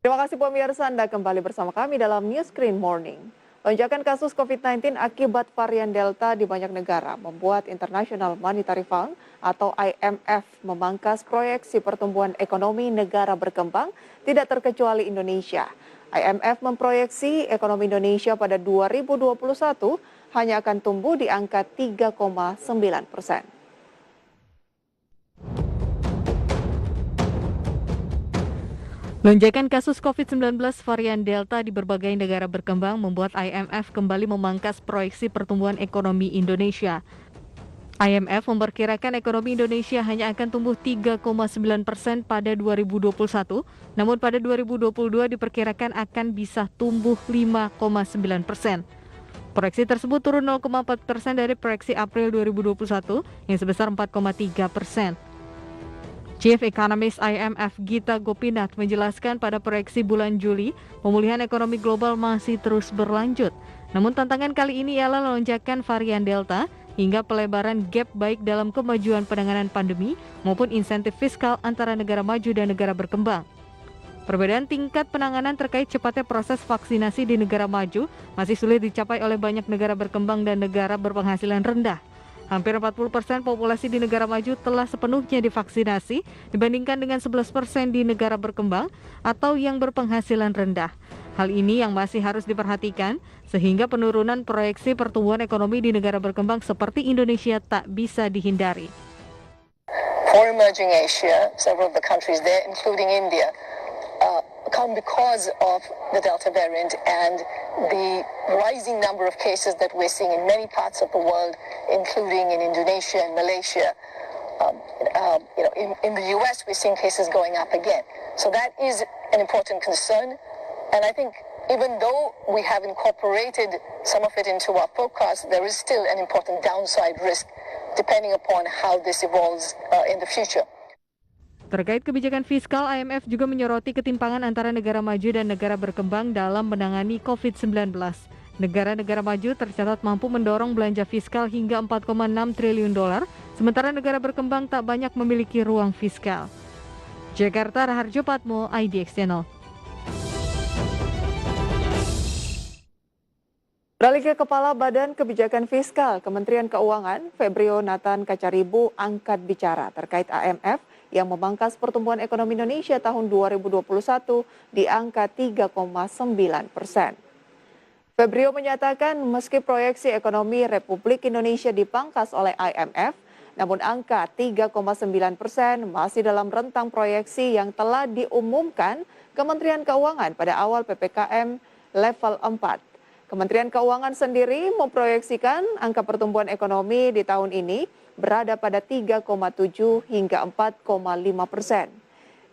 Terima kasih pemirsa, Anda kembali bersama kami dalam News Screen Morning. Lonjakan kasus COVID-19 akibat varian Delta di banyak negara membuat International Monetary Fund atau IMF memangkas proyeksi pertumbuhan ekonomi negara berkembang, tidak terkecuali Indonesia. IMF memproyeksi ekonomi Indonesia pada 2021 hanya akan tumbuh di angka 3,9%. Lonjakan kasus COVID-19 varian Delta di berbagai negara berkembang membuat IMF kembali memangkas proyeksi pertumbuhan ekonomi Indonesia. IMF memperkirakan ekonomi Indonesia hanya akan tumbuh 3,9% pada 2021, namun pada 2022 diperkirakan akan bisa tumbuh 5,9%. Proyeksi tersebut turun 0,4% dari proyeksi April 2021 yang sebesar 4,3%. Chief Economist IMF Gita Gopinath menjelaskan pada proyeksi bulan Juli, pemulihan ekonomi global masih terus berlanjut. Namun tantangan kali ini ialah lonjakan varian Delta hingga pelebaran gap baik dalam kemajuan penanganan pandemi maupun insentif fiskal antara negara maju dan negara berkembang. Perbedaan tingkat penanganan terkait cepatnya proses vaksinasi di negara maju masih sulit dicapai oleh banyak negara berkembang dan negara berpenghasilan rendah. Hampir 40% populasi di negara maju telah sepenuhnya divaksinasi dibandingkan dengan 11% di negara berkembang atau yang berpenghasilan rendah. Hal ini yang masih harus diperhatikan sehingga penurunan proyeksi pertumbuhan ekonomi di negara berkembang seperti Indonesia tak bisa dihindari. For emerging Asia, several of the countries there, including India, come because of the Delta variant and the rising number of cases that we're seeing in many parts of the world, including in Indonesia and Malaysia. In the US, we're seeing cases going up again. So that is an important concern. And I think even though we have incorporated some of it into our forecast, there is still an important downside risk depending upon how this evolves in the future. Terkait kebijakan fiskal, IMF juga menyoroti ketimpangan antara negara maju dan negara berkembang dalam menangani COVID-19. Negara-negara maju tercatat mampu mendorong belanja fiskal hingga 4,6 triliun dolar, sementara negara berkembang tak banyak memiliki ruang fiskal. Jakarta, Raharjo Patmo, IDX Channel. Beralih ke Kepala Badan Kebijakan Fiskal Kementerian Keuangan, Febrio Nathan Kacaribu angkat bicara terkait IMF yang memangkas pertumbuhan ekonomi Indonesia tahun 2021 di angka 3,9%. Febrio menyatakan meski proyeksi ekonomi Republik Indonesia dipangkas oleh IMF, namun angka 3,9% masih dalam rentang proyeksi yang telah diumumkan Kementerian Keuangan pada awal PPKM level 4. Kementerian Keuangan sendiri memproyeksikan angka pertumbuhan ekonomi di tahun ini berada pada 3,7 hingga 4,5%.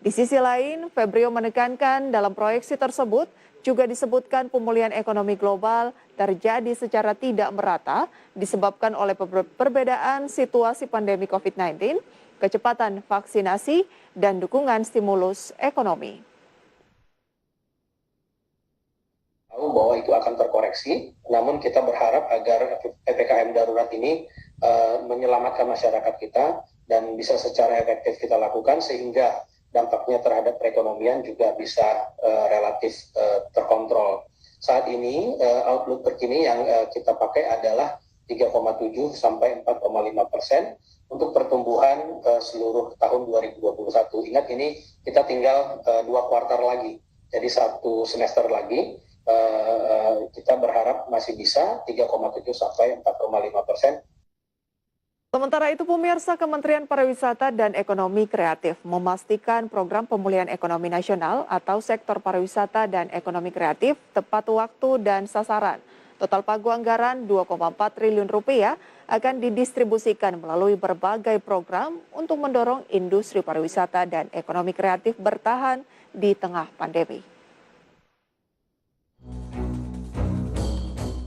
Di sisi lain, Febrio menekankan dalam proyeksi tersebut juga disebutkan pemulihan ekonomi global terjadi secara tidak merata disebabkan oleh perbedaan situasi pandemi COVID-19, kecepatan vaksinasi, dan dukungan stimulus ekonomi. Tahu bahwa itu akan terkoreksi, namun kita berharap agar PPKM darurat ini menyelamatkan masyarakat kita dan bisa secara efektif kita lakukan sehingga dampaknya terhadap perekonomian juga bisa relatif terkontrol. Saat ini outlook terkini yang kita pakai adalah 3,7 sampai 4,5% untuk pertumbuhan seluruh tahun 2021. Ingat ini kita tinggal 2 kuartal lagi, jadi 1 semester lagi. Kita berharap masih bisa 3,7 sampai 4,5%. Sementara itu, pemirsa, Kementerian Pariwisata dan Ekonomi Kreatif memastikan program pemulihan ekonomi nasional atau sektor pariwisata dan ekonomi kreatif tepat waktu dan sasaran. Total pagu anggaran 2,4 triliun rupiah akan didistribusikan melalui berbagai program untuk mendorong industri pariwisata dan ekonomi kreatif bertahan di tengah pandemi.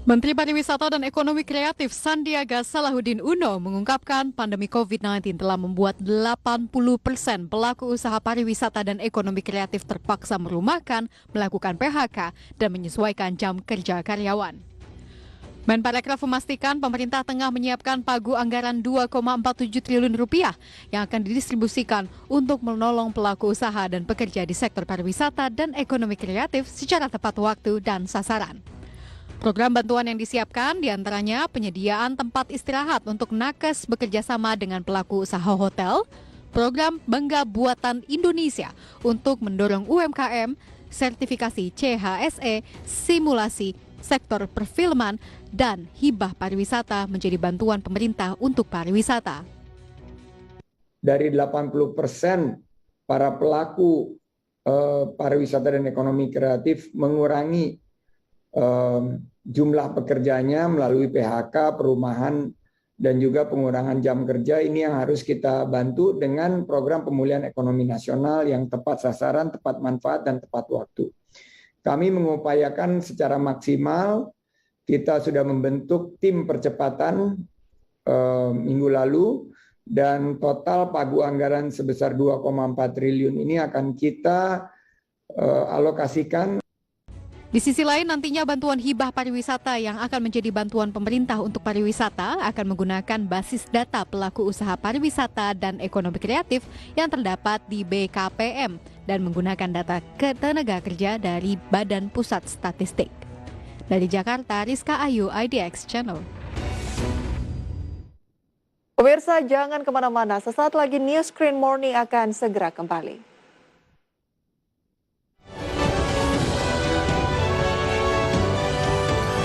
Menteri Pariwisata dan Ekonomi Kreatif Sandiaga Salahuddin Uno mengungkapkan pandemi COVID-19 telah membuat 80% pelaku usaha pariwisata dan ekonomi kreatif terpaksa merumahkan, melakukan PHK, dan menyesuaikan jam kerja karyawan. Menparekraf memastikan pemerintah tengah menyiapkan pagu anggaran 2,47 triliun rupiah yang akan didistribusikan untuk menolong pelaku usaha dan pekerja di sektor pariwisata dan ekonomi kreatif secara tepat waktu dan sasaran. Program bantuan yang disiapkan diantaranya penyediaan tempat istirahat untuk nakes bekerja sama dengan pelaku usaha hotel, program Bangga Buatan Indonesia untuk mendorong UMKM, sertifikasi CHSE, simulasi sektor perfilman, dan hibah pariwisata menjadi bantuan pemerintah untuk pariwisata. Dari 80% para pelaku pariwisata dan ekonomi kreatif mengurangi jumlah pekerjanya melalui PHK, perumahan, dan juga pengurangan jam kerja. Ini yang harus kita bantu dengan program pemulihan ekonomi nasional yang tepat sasaran, tepat manfaat, dan tepat waktu. Kami mengupayakan secara maksimal, kita sudah membentuk tim percepatan minggu lalu, dan total pagu anggaran sebesar 2,4 triliun ini akan kita alokasikan. Di sisi lain, nantinya bantuan hibah pariwisata yang akan menjadi bantuan pemerintah untuk pariwisata akan menggunakan basis data pelaku usaha pariwisata dan ekonomi kreatif yang terdapat di BKPM dan menggunakan data ketenaga kerja dari Badan Pusat Statistik. Dari Jakarta, Rizka Ayu, IDX Channel. Pemirsa, jangan kemana-mana. Sesaat lagi News Screen Morning akan segera kembali.